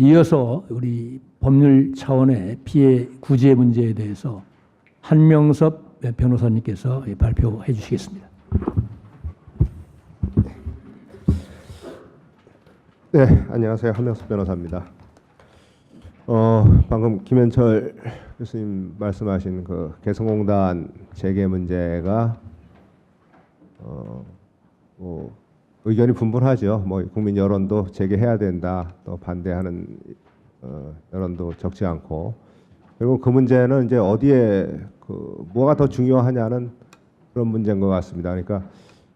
이어서 우리 법률 차원의 피해 구제 문제에 대해서 한명섭 변호사님께서 발표해 주시겠습니다. 네, 안녕하세요. 한명섭 변호사입니다. 방금 김현철 교수님 말씀하신 그 개성공단 재개 문제가 뭐 의견이 분분하죠. 뭐 국민 여론도 재개해야 된다, 또 반대하는 여론도 적지 않고, 그리고 그 문제는 이제 어디에 뭐가 더 중요하냐는 그런 문제인 것 같습니다. 그러니까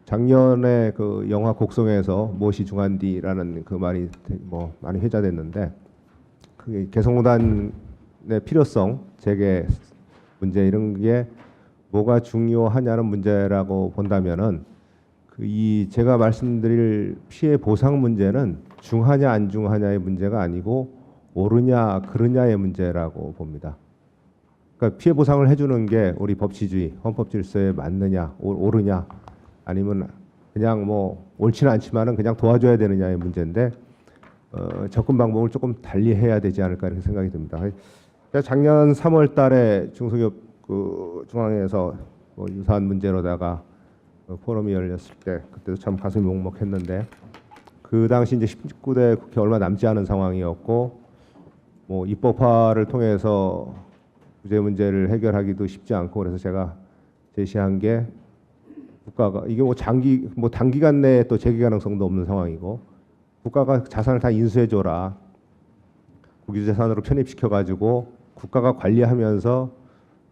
작년에 그 영화 곡성에서 무엇이 중한디라는 그 말이 뭐 많이 회자됐는데, 그 개성공단의 필요성, 재개 문제 이런 게 뭐가 중요하냐는 문제라고 본다면은 이 제가 말씀드릴 피해 보상 문제는 중하냐 안 중하냐의 문제가 아니고 옳으냐 그르냐의 문제라고 봅니다. 그러니까 피해 보상을 해주는 게 우리 법치주의, 헌법 질서에 맞느냐, 옳으냐, 아니면 그냥 뭐 옳지는 않지만은 그냥 도와줘야 되느냐의 문제인데, 접근 방법을 조금 달리 해야 되지 않을까 이렇게 생각이 듭니다. 작년 3월달에 중소기업 중앙회에서 뭐 유사한 문제로다가 포럼이 열렸을 때, 그때도 참 가슴이 먹먹했는데, 그 당시 이제 19대 국회 얼마 남지 않은 상황이었고, 뭐 입법화를 통해서 구제 문제를 해결하기도 쉽지 않고, 그래서 제가 제시한 게 국가가 이게 뭐 단기간 내에 또 재개 가능성도 없는 상황이고, 국가가 자산을 다 인수해 줘라, 국유재산으로 편입시켜 가지고 국가가 관리하면서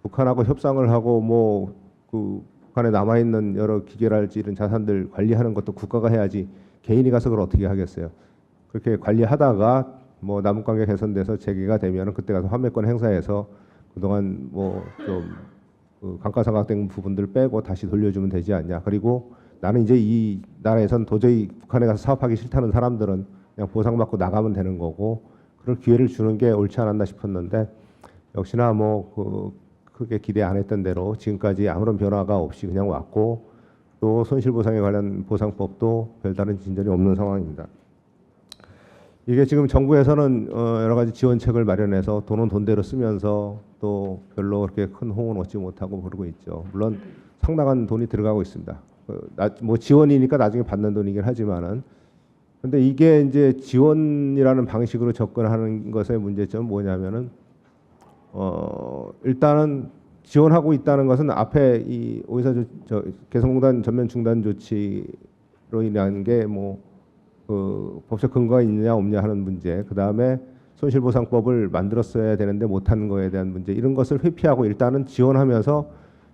북한하고 협상을 하고 뭐 북한에 남아 있는 여러 기계랄지 이런 자산들 관리하는 것도 국가가 해야지 개인이 가서 그걸 어떻게 하겠어요. 그렇게 관리하다가 뭐 남북관계 개선돼서 재개가 되면은 그때 가서 환매권 행사해서 그동안 뭐 좀 감가상각된 부분들 빼고 다시 돌려주면 되지 않냐. 그리고 나는 이제 이 나라에선 도저히 북한에 가서 사업하기 싫다는 사람들은 그냥 보상받고 나가면 되는 거고, 그런 기회를 주는 게 옳지 않았나 싶었는데, 역시나 뭐 크게 기대 안 했던 대로 지금까지 아무런 변화가 없이 그냥 왔고, 또 손실보상에 관련 보상법도 별다른 진전이 없는 상황입니다. 이게 지금 정부에서는 여러 가지 지원책을 마련해서 돈은 돈대로 쓰면서 또 별로 그렇게 큰 호응은 얻지 못하고 그러고 있죠. 물론 상당한 돈이 들어가고 있습니다. 뭐 지원이니까 나중에 받는 돈이긴 하지만은, 근데 이게 이제 지원이라는 방식으로 접근하는 것의 문제점은 뭐냐면은, 일단은 지원하고 있다는 것은 앞에 이 개성공단 전면 중단 조치로 인한 게 뭐 법적 근거가 있느냐 없느냐 하는 문제, 그 다음에 손실보상법을 만들었어야 되는데 못하는 거에 대한 문제, 이런 것을 회피하고 일단은 지원하면서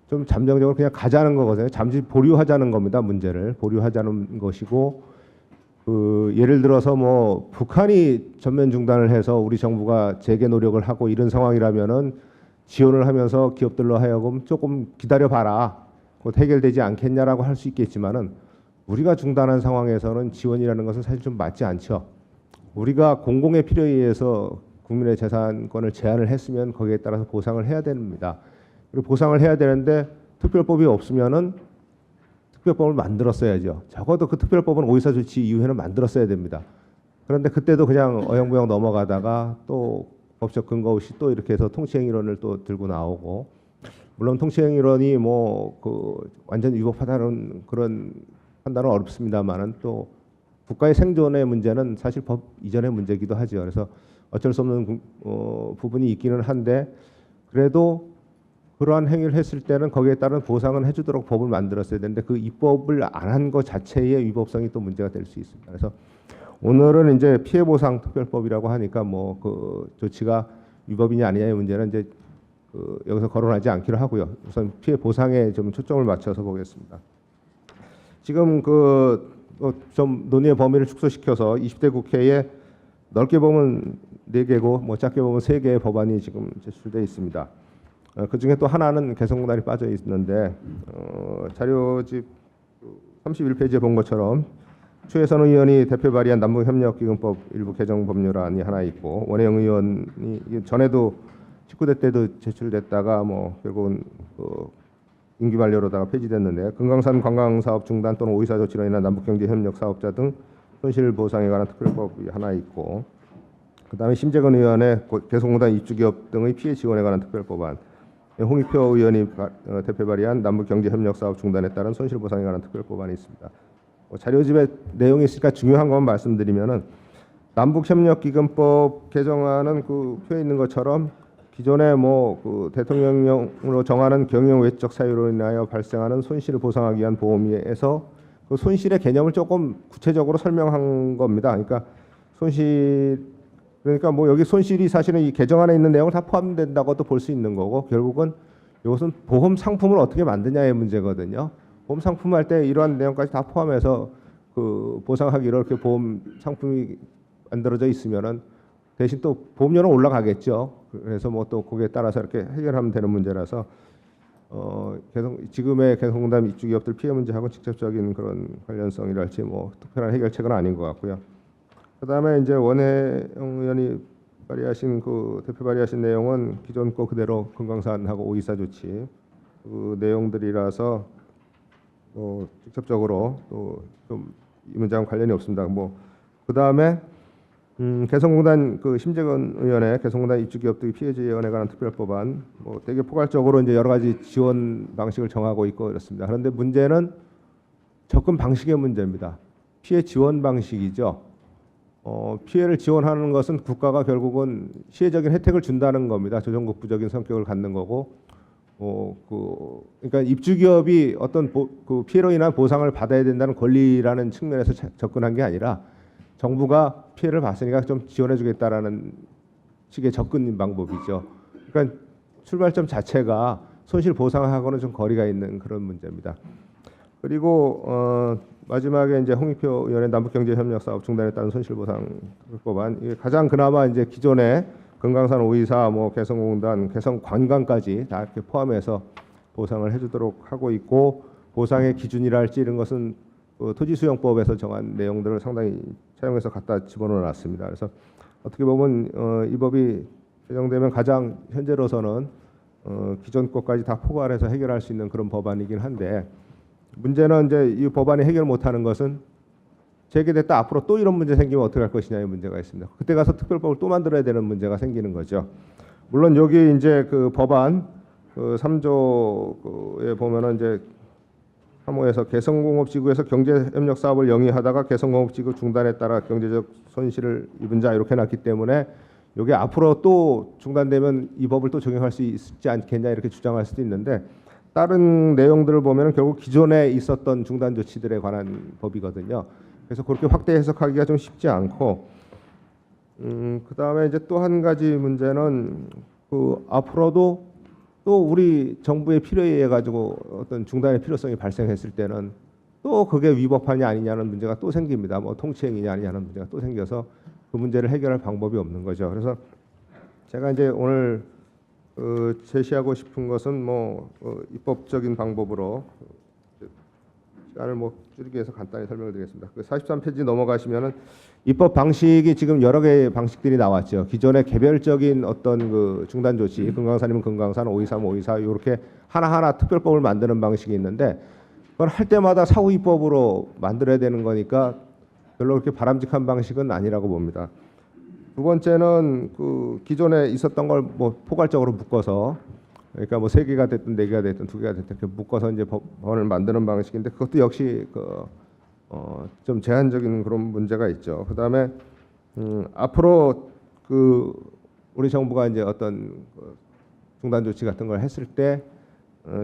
좀 잠정적으로 그냥 가자는 거거든요. 잠시 보류하자는 겁니다. 문제를 보류하자는 것이고, 예를 들어서 뭐 북한이 전면 중단을 해서 우리 정부가 재개 노력을 하고 이런 상황이라면은 지원을 하면서 기업들로 하여금 조금 기다려봐라, 곧 해결되지 않겠냐라고 할 수 있겠지만은, 우리가 중단한 상황에서는 지원이라는 것은 사실 좀 맞지 않죠. 우리가 공공의 필요에 의해서 국민의 재산권을 제한을 했으면 거기에 따라서 보상을 해야 됩니다. 그리고 보상을 해야 되는데 특별법이 없으면은 특별법을 만들었어야죠. 적어도 그 특별법은 5.24 조치 이후에는 만들었어야 됩니다. 그런데 그때도 그냥 어영부영 넘어가다가 또 법적 근거 없이 또 이렇게 해서 통치행위론을 또 들고 나오고, 물론 통치행위론이 뭐 완전 위법하다는 그런 판단은 어렵습니다만은, 또 국가의 생존의 문제는 사실 법 이전의 문제이기도 하죠. 그래서 어쩔 수 없는 부분이 있기는 한데, 그래도 그러한 행위를 했을 때는 거기에 따른 보상은 해주도록 법을 만들었어야 되는데, 그 입법을 안 한 것 자체의 위법성이 또 문제가 될 수 있습니다. 그래서 오늘은 이제 피해보상 특별법이라고 하니까 뭐 그 조치가 위법이냐 아니냐의 문제는 이제 여기서 거론하지 않기로 하고요. 우선 피해 보상에 좀 초점을 맞춰서 보겠습니다. 지금 좀 논의의 범위를 축소시켜서 20대 국회에 넓게 보면 4개고 뭐 작게 보면 3개의 법안이 지금 제출되어 있습니다. 그 중에 또 하나는 개성공단이 빠져 있는데, 자료집 31페이지에 본 것처럼 최혜선 의원이 대표 발의한 남북협력기금법 일부 개정 법률안이 하나 있고, 원혜영 의원이 전에도 19대 때도 제출됐다가 뭐 결국은 임기 만료로다가 폐지됐는데, 금강산 관광사업 중단 또는 5.24 조치로 인한 남북경제협력 사업자 등 손실보상에 관한 특별법이 하나 있고, 그다음에 심재근 의원의 개성공단 입주기업 등의 피해 지원에 관한 특별법안, 홍익표 의원이 대표 발의한 남북경제협력사업 중단에 따른 손실보상에 관한 특별법안이 있습니다. 자료집에 내용이 있으니까 중요한 것만 말씀드리면은 남북협력기금법 개정안은 그 표에 있는 것처럼 기존에 그 대통령령으로 정하는 경영 외적 사유로 인하여 발생하는 손실을 보상하기 위한 보험에서 그 손실의 개념을 조금 구체적으로 설명한 겁니다. 그러니까 여기 손실이 사실은 이 개정안에 있는 내용을 다 포함된다고도 볼 수 있는 거고, 결국은 이것은 보험 상품을 어떻게 만드냐의 문제거든요. 보험 상품 할 때 이러한 내용까지 다 포함해서 그 보상하기로 이렇게 보험 상품이 만들어져 있으면은 대신 또 보험료는 올라가겠죠. 그래서 또 거기에 따라서 이렇게 해결하면 되는 문제라서 지금의 개성공단 입주기업들 피해 문제하고 직접적인 그런 관련성이랄지 특별한 해결책은 아닌 것 같고요. 그다음에 이제 원혜영 의원이 발의하신 대표 발의하신 내용은 기존 거 그대로 금강산하고 오이사 조치 그 내용들이라서 직접적으로 또 좀 이 문제랑 관련이 없습니다. 그다음에 개성공단 심재근 의원의 개성공단 입주기업들 피해 지원에 관한 특별법안 되게 포괄적으로 이제 여러 가지 지원 방식을 정하고 있고 그렇습니다. 그런데 문제는 접근 방식의 문제입니다. 피해 지원 방식이죠. 피해를 지원하는 것은 국가가 결국은 시혜적인 혜택을 준다는 겁니다. 조정국부적인 성격을 갖는 거고, 그러니까 입주기업이 어떤 그 피해로 인한 보상을 받아야 된다는 권리라는 측면에서 접근한 게 아니라 정부가 피해를 봤으니까 좀 지원해주겠다라는 식의 접근 방법이죠. 그러니까 출발점 자체가 손실 보상하고는 좀 거리가 있는 그런 문제입니다. 그리고 마지막에 이제 홍익표 의원의 남북경제협력사업 중단에 따른 손실보상 법안, 이게 가장 그나마 이제 기존에 금강산 오이사, 개성공단, 개성관광까지 다 이렇게 포함해서 보상을 해주도록 하고 있고, 보상의 기준이랄지 이런 것은 토지수용법에서 정한 내용들을 상당히 차용해서 갖다 집어넣어놨습니다. 그래서 어떻게 보면 이 법이 제정되면 가장 현재로서는 기존 것까지 다 포괄해서 해결할 수 있는 그런 법안이긴 한데, 문제는 이제 이 법안이 해결 못하는 것은 제기됐다 앞으로 또 이런 문제 생기면 어떻게 할 것이냐의 문제가 있습니다. 그때 가서 특별법을 또 만들어야 되는 문제가 생기는 거죠. 물론 여기 이제 그 법안 3조에 보면은 이제 3호에서 개성공업지구에서 경제협력 사업을 영위하다가 개성공업지구 중단에 따라 경제적 손실을 입은 자 이렇게 해놨기 때문에 이게 앞으로 또 중단되면 이 법을 또 적용할 수 있지 않겠냐 이렇게 주장할 수도 있는데, 다른 내용들을 보면 결국 기존에 있었던 중단 조치들에 관한 법이거든요. 그래서 그렇게 확대 해석하기가 좀 쉽지 않고, 그다음에 이제 또 한 가지 문제는 앞으로도 또 우리 정부의 필요에 의해 가지고 어떤 중단의 필요성이 발생했을 때는 또 그게 위법하냐 아니냐는 문제가 또 생깁니다. 통치행위냐 아니냐는 문제가 또 생겨서 그 문제를 해결할 방법이 없는 거죠. 그래서 제가 이제 오늘 제시하고 싶은 것은 입법적인 방법으로 시간을 줄이기 위해서 간단히 설명을 드리겠습니다. 43페이지 넘어가시면은 입법 방식이 지금 여러 개의 방식들이 나왔죠. 기존의 개별적인 어떤 중단 조치, 금강산이면 금강산, 오이사면 오이사 이렇게 하나하나 특별법을 만드는 방식이 있는데, 그건 할 때마다 사후 입법으로 만들어야 되는 거니까 별로 그렇게 바람직한 방식은 아니라고 봅니다. 두 번째는 기존에 있었던 걸 포괄적으로 묶어서, 그러니까 3개가 됐든 4개가 됐든 2개가 됐든 이렇게 묶어서 이제 법안을 만드는 방식인데, 그것도 역시 좀 제한적인 그런 문제가 있죠. 그다음에 앞으로 우리 정부가 이제 어떤 중단 조치 같은 걸 했을 때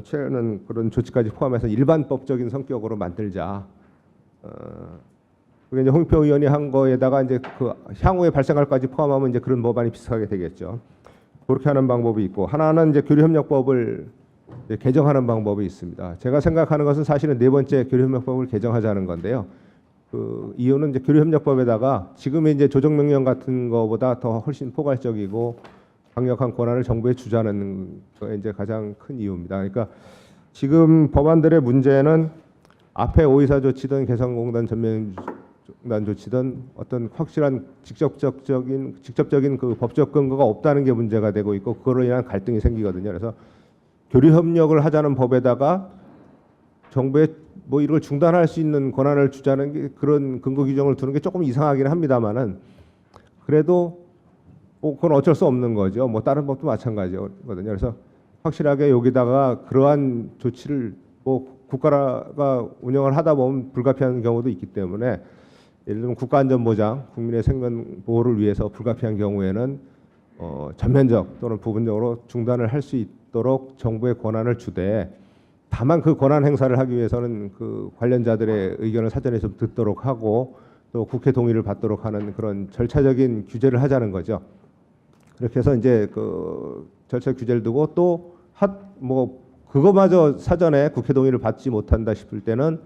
최근 그런 조치까지 포함해서 일반법적인 성격으로 만들자. 그게 이제 홍익표 의원이 한 거에다가 이제 향후에 발생할 까지 포함하면 이제 그런 법안이 비슷하게 되겠죠. 그렇게 하는 방법이 있고, 하나는 이제 교류협력법을 이제 개정하는 방법이 있습니다. 제가 생각하는 것은 사실은 4번째 교류협력법을 개정하자는 건데요. 이유는 이제 교류협력법에다가 지금의 이제 조정명령 같은 거보다 더 훨씬 포괄적이고 강력한 권한을 정부에 주자는 게 이제 가장 큰 이유입니다. 그러니까 지금 법안들의 문제는 앞에 오이사 조치든 개성공단 전면 중단 조치든 어떤 확실한 직접적인 그 법적 근거가 없다는 게 문제가 되고 있고, 그거로 인한 갈등이 생기거든요. 그래서 교류협력을 하자는 법에다가 정부에 이걸 중단할 수 있는 권한을 주자는 게, 그런 근거 규정을 두는 게 조금 이상하긴 합니다만은, 그래도 그건 어쩔 수 없는 거죠. 뭐 다른 법도 마찬가지거든요. 그래서 확실하게 여기다가 그러한 조치를 뭐 국가가 운영을 하다 보면 불가피한 경우도 있기 때문에 예를 들면 국가안전보장, 국민의 생명 보호를 위해서 불가피한 경우에는 전면적 또는 부분적으로 중단을 할 수 있도록 정부의 권한을 주되 다만 그 권한 행사를 하기 위해서는 그 관련자들의 의견을 사전에 좀 듣도록 하고 또 국회 동의를 받도록 하는 그런 절차적인 규제를 하자는 거죠. 그렇게 해서 이제 그 절차 규제를 두고 또 그거마저 사전에 국회 동의를 받지 못한다 싶을 때는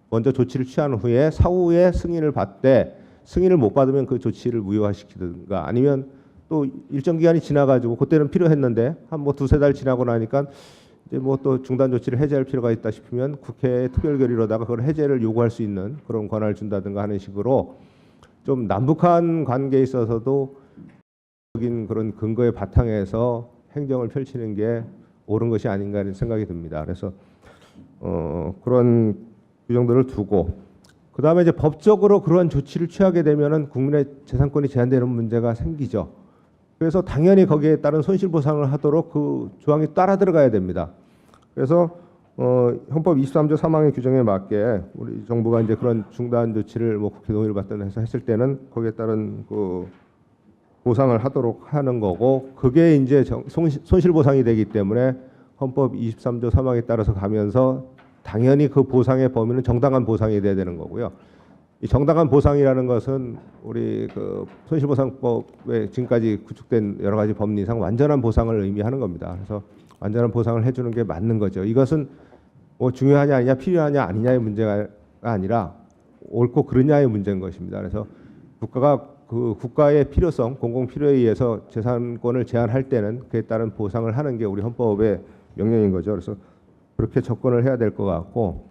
먼저 조치를 취한 후에 사후에 승인을 받되 승인을 못 받으면 그 조치를 무효화시키든가 아니면 또 일정 기간이 지나가지고 그때는 필요했는데 한 뭐 두세 달 지나고 나니까 이제 뭐 또 중단 조치를 해제할 필요가 있다 싶으면 국회 특별 결의로다가 그걸 해제를 요구할 수 있는 그런 권한을 준다든가 하는 식으로 좀 남북한 관계에 있어서도 그런 근거의 바탕에서 행정을 펼치는 게 옳은 것이 아닌가 하는 생각이 듭니다. 그래서 그런 규정들을 두고 그 다음에 이제 법적으로 그러한 조치를 취하게 되면은 국민의 재산권이 제한되는 문제가 생기죠. 그래서 당연히 거기에 따른 손실보상을 하도록 그 조항이 따라 들어가야 됩니다. 그래서 헌법 23조 3항의 규정에 맞게 우리 정부가 이제 그런 중단 조치를 뭐 국회 동의를 받든 해서 했을 때는 거기에 따른 그 보상을 하도록 하는 거고 그게 이제 손실보상이 되기 때문에 헌법 23조 3항에 따라서 가면서 당연히 그 보상의 범위는 정당한 보상이 돼야 되는 거고요. 이 정당한 보상이라는 것은 우리 그 손실보상법에 지금까지 구축된 여러 가지 법리상 완전한 보상을 의미하는 겁니다. 그래서 완전한 보상을 해주는 게 맞는 거죠. 이것은 뭐 중요하냐 아니냐 필요하냐 아니냐의 문제가 아니라 옳고 그르냐의 문제인 것입니다. 그래서 국가가 그 국가의 필요성, 공공 필요에 의해서 재산권을 제한할 때는 그에 따른 보상을 하는 게 우리 헌법의 명령인 거죠. 그래서 그렇게 접근을 해야 될 것 같고,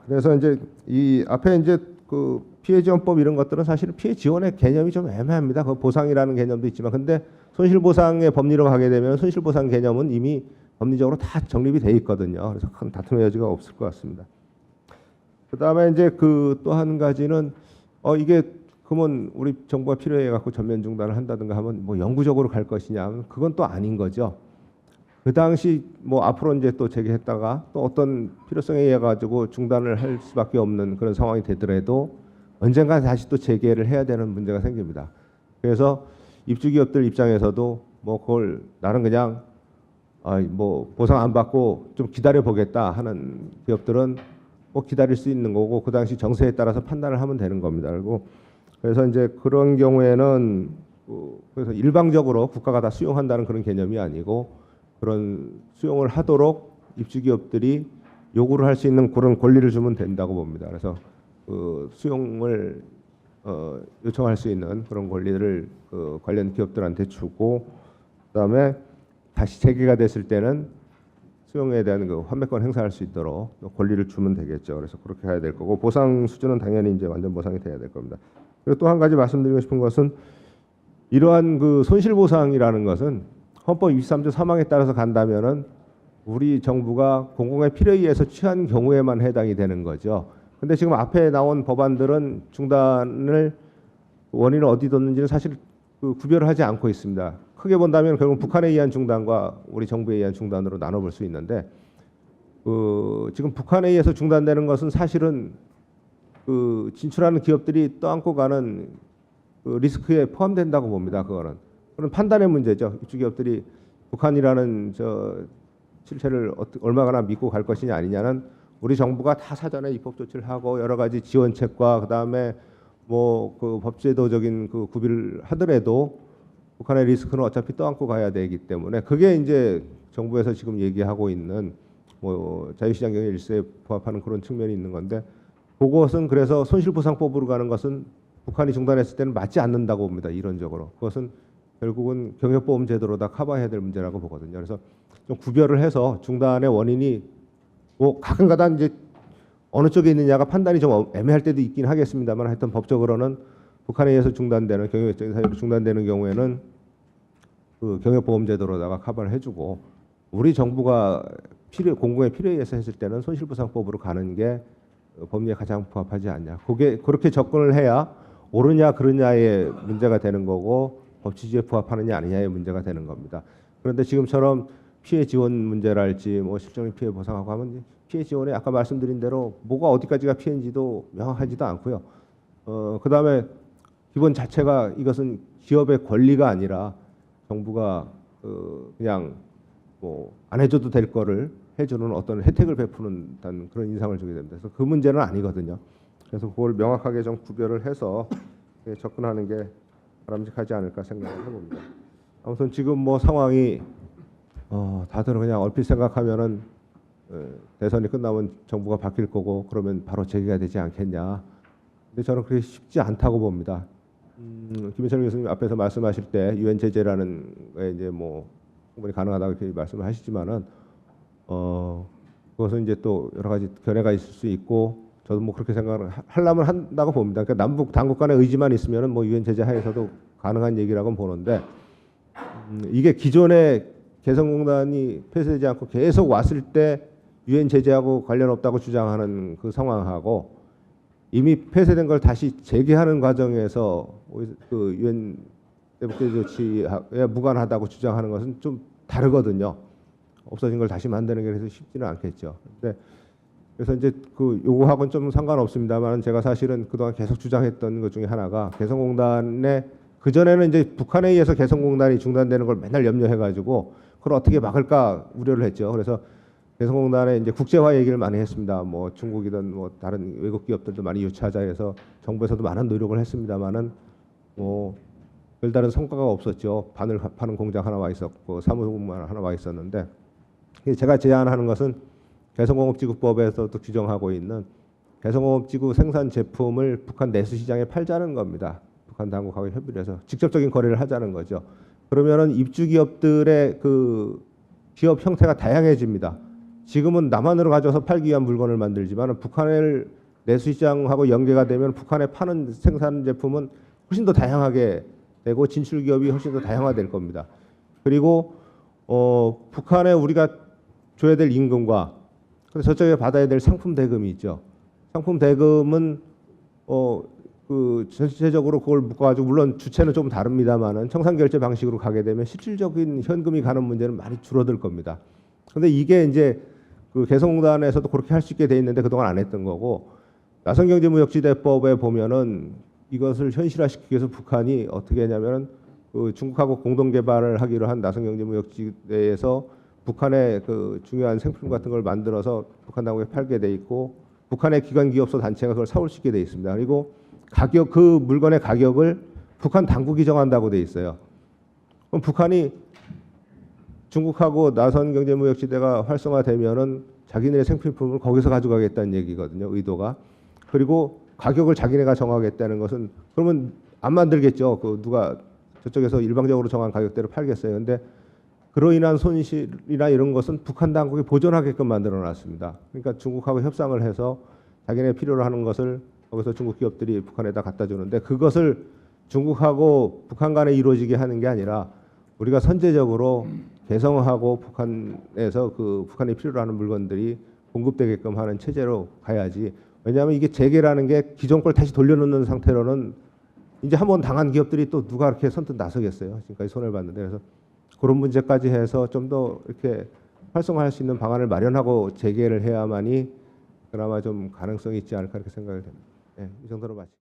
그래서 이제 이 앞에 이제 그 피해 지원법 이런 것들은 사실은 피해 지원의 개념이 좀 애매합니다. 그 보상이라는 개념도 있지만, 근데 손실보상의 법리로 가게 되면 손실보상 개념은 이미 법리적으로 다 정립이 돼 있거든요. 그래서 큰 다툼의 여지가 없을 것 같습니다. 그 다음에 이제 그 또 한 가지는 이게 그러면 우리 정부가 필요해 갖고 전면 중단을 한다든가 하면 뭐 영구적으로 갈 것이냐? 그건 또 아닌 거죠. 그 당시 뭐 앞으로 이제 또 재개했다가 또 어떤 필요성에 의해 가지고 중단을 할 수밖에 없는 그런 상황이 되더라도 언젠가 다시 또 재개를 해야 되는 문제가 생깁니다. 그래서 입주기업들 입장에서도 뭐 그걸 나는 그냥 뭐 보상 안 받고 좀 기다려 보겠다 하는 기업들은 뭐 기다릴 수 있는 거고 그 당시 정세에 따라서 판단을 하면 되는 겁니다. 그래서 이제 그런 경우에는 그래서 일방적으로 국가가 다 수용한다는 그런 개념이 아니고 그런 수용을 하도록 입주기업들이 요구를 할 수 있는 그런 권리를 주면 된다고 봅니다. 그래서 수용을 요청할 수 있는 그런 권리를 관련 기업들한테 주고 그다음에 다시 재개가 됐을 때는 수용에 대한 그 환매권 행사할 수 있도록 권리를 주면 되겠죠. 그래서 그렇게 해야 될 거고 보상 수준은 당연히 이제 완전 보상이 돼야 될 겁니다. 그리고 또 한 가지 말씀드리고 싶은 것은 이러한 그 손실보상이라는 것은 헌법 23조 3항에 따라서 간다면은 우리 정부가 공공의 필요에 의해서 취한 경우에만 해당이 되는 거죠. 근데 지금 앞에 나온 법안들은 중단을 원인을 어디 뒀는지는 사실 구별을 하지 않고 있습니다. 크게 본다면 결국 북한에 의한 중단과 우리 정부에 의한 중단으로 나눠볼 수 있는데 지금 북한에 의해서 중단되는 것은 사실은 진출하는 기업들이 떠안고 가는 리스크에 포함된다고 봅니다. 그건 판단의 문제죠. 입주기업들이 북한이라는 실체를 얼마나 믿고 갈 것이냐 아니냐는 우리 정부가 다 사전에 입법 조치를 하고 여러 가지 지원책과 그다음에 뭐 그 법제도적인 그 구비를 하더라도 북한의 리스크는 어차피 떠안고 가야 되기 때문에 그게 이제 정부에서 지금 얘기하고 있는 뭐 자유시장 경영 일세에 부합하는 그런 측면이 있는 건데 그것은 그래서 손실보상법으로 가는 것은 북한이 중단했을 때는 맞지 않는다고 봅니다. 이론적으로 그것은 결국은 경영보험 제도로 다 커버해야 될 문제라고 보거든요. 그래서 좀 구별을 해서 중단의 원인이 뭐 가끔가다 이제 어느 쪽에 있느냐가 판단이 좀 애매할 때도 있긴 하겠습니다만 하여튼 법적으로는 북한에 의해서 중단되는 경영적인 사유로 중단되는 경우에는 그 경영보험 제도로다가 커버를 해주고 우리 정부가 공공의 필요에 의해서 했을 때는 손실보상법으로 가는 게 법리에 가장 부합하지 않냐. 그게 그렇게 접근을 해야 옳으냐 그르냐의 문제가 되는 거고 법 취지에 부합하느냐 아니냐의 문제가 되는 겁니다. 그런데 지금처럼 피해 지원 문제랄지 뭐 실질적인 피해 보상하고 하면 피해 지원에 아까 말씀드린 대로 뭐가 어디까지가 피해인지도 명확하지도 않고요. 그다음에 기본 자체가 이것은 기업의 권리가 아니라 정부가 그냥 뭐 안 해줘도 될 거를 해주는 어떤 혜택을 베푸는 그런 인상을 주게 됩니다. 그래서 그 문제는 아니거든요. 그래서 그걸 명확하게 좀 구별을 해서 접근하는 게 바람직하지 않을까 생각을 해봅니다. 아무튼 지금 뭐 상황이 다들 그냥 얼핏 생각하면은 대선이 끝나면 정부가 바뀔 거고 그러면 바로 재개가 되지 않겠냐. 근데 저는 그게 쉽지 않다고 봅니다. 김현철 교수님 앞에서 말씀하실 때 유엔 제재라는 거에 이제 뭐 충분히 가능하다고 이렇게 말씀을 하시지만은 그것은 이제 또 여러 가지 견해가 있을 수 있고 저도 뭐 그렇게 생각을 하려면 한다고 봅니다. 그러니까 남북 당국 간의 의지만 있으면은 뭐 유엔 제재 하에서도 가능한 얘기라고 보는데 이게 기존의 개성공단이 폐쇄되지 않고 계속 왔을 때 유엔 제재하고 관련 없다고 주장하는 그 상황하고 이미 폐쇄된 걸 다시 재개하는 과정에서 그 유엔 대북제재 조치에 무관하다고 주장하는 것은 좀 다르거든요. 없어진 걸 다시 만드는 게 그래서 쉽지는 않겠죠. 그래서 이제 그 요거하고는 좀 상관없습니다만 제가 사실은 그동안 계속 주장했던 것 중에 하나가 개성공단의 그 전에는 이제 북한에 의해서 개성공단이 중단되는 걸 맨날 염려해가지고 그걸 어떻게 막을까 우려를 했죠. 그래서 개성공단의 이제 국제화 얘기를 많이 했습니다. 뭐 중국이든 뭐 다른 외국 기업들도 많이 유치하자 해서 정부에서도 많은 노력을 했습니다만은 뭐 별다른 성과가 없었죠. 바늘 파는 공장 하나 와 있었고 사무소만 하나 와 있었는데 제가 제안하는 것은 개성공업지구법에서도 규정하고 있는 개성공업지구 생산 제품을 북한 내수 시장에 팔자는 겁니다. 북한 당국하고 협의를 해서 직접적인 거래를 하자는 거죠. 그러면은 입주 기업들의 그 기업 형태가 다양해집니다. 지금은 남한으로 가져서 팔기 위한 물건을 만들지만 북한을 내수 시장하고 연계가 되면 북한에 파는 생산 제품은 훨씬 더 다양하게 되고 진출 기업이 훨씬 더 다양화될 겁니다. 그리고 북한에 우리가 줘야 될 임금과 저쪽에 받아야 될 상품 대금이 있죠. 상품 대금은 그 전체적으로 그걸 묶어가지고 물론 주체는 좀 다릅니다만은 청산결제 방식으로 가게 되면 실질적인 현금이 가는 문제는 많이 줄어들 겁니다. 그런데 이게 이제 그 개성공단에서도 그렇게 할 수 있게 돼 있는데 그동안 안 했던 거고 나선경제무역지대법에 보면은 이것을 현실화시키기 위해서 북한이 어떻게 했냐면은 그 중국하고 공동 개발을 하기로 한 나선경제무역지대에서 북한의 그 중요한 생품 같은 걸 만들어서 북한 당국에 팔게 돼 있고 북한의 기관 기업소 단체가 그걸 사올 수 있게 돼 있습니다. 그리고 가격 그 물건의 가격을 북한 당국이 정한다고 돼 있어요. 그럼 북한이 중국하고 나선경제무역지대가 활성화되면은 자기네의 생필품을 거기서 가져가겠다는 얘기거든요. 의도가. 그리고 가격을 자기네가 정하겠다는 것은 그러면 안 만들겠죠. 그 누가 저쪽에서 일방적으로 정한 가격대로 팔겠어요. 근데 그로 인한 손실이나 이런 것은 북한 당국이 보존하게끔 만들어 놨습니다. 그러니까 중국하고 협상을 해서 자기네 필요로 하는 것을 거기서 중국 기업들이 북한에다 갖다 주는데 그것을 중국하고 북한 간에 이루어지게 하는 게 아니라 우리가 선제적으로 개성하고 북한에서 그 북한이 필요로 하는 물건들이 공급되게끔 하는 체제로 가야지. 왜냐하면 이게 재개라는 게 기존 걸 다시 돌려놓는 상태로는 이제 한번 당한 기업들이 또 누가 그렇게 선뜻 나서겠어요. 지금까지 손해를 봤는데. 그래서 그런 문제까지 해서 좀 더 이렇게 활성화할 수 있는 방안을 마련하고 재개를 해야만이 그나마 좀 가능성이 있지 않을까 이렇게 생각이 됩니다. 네, 이 정도로 마치.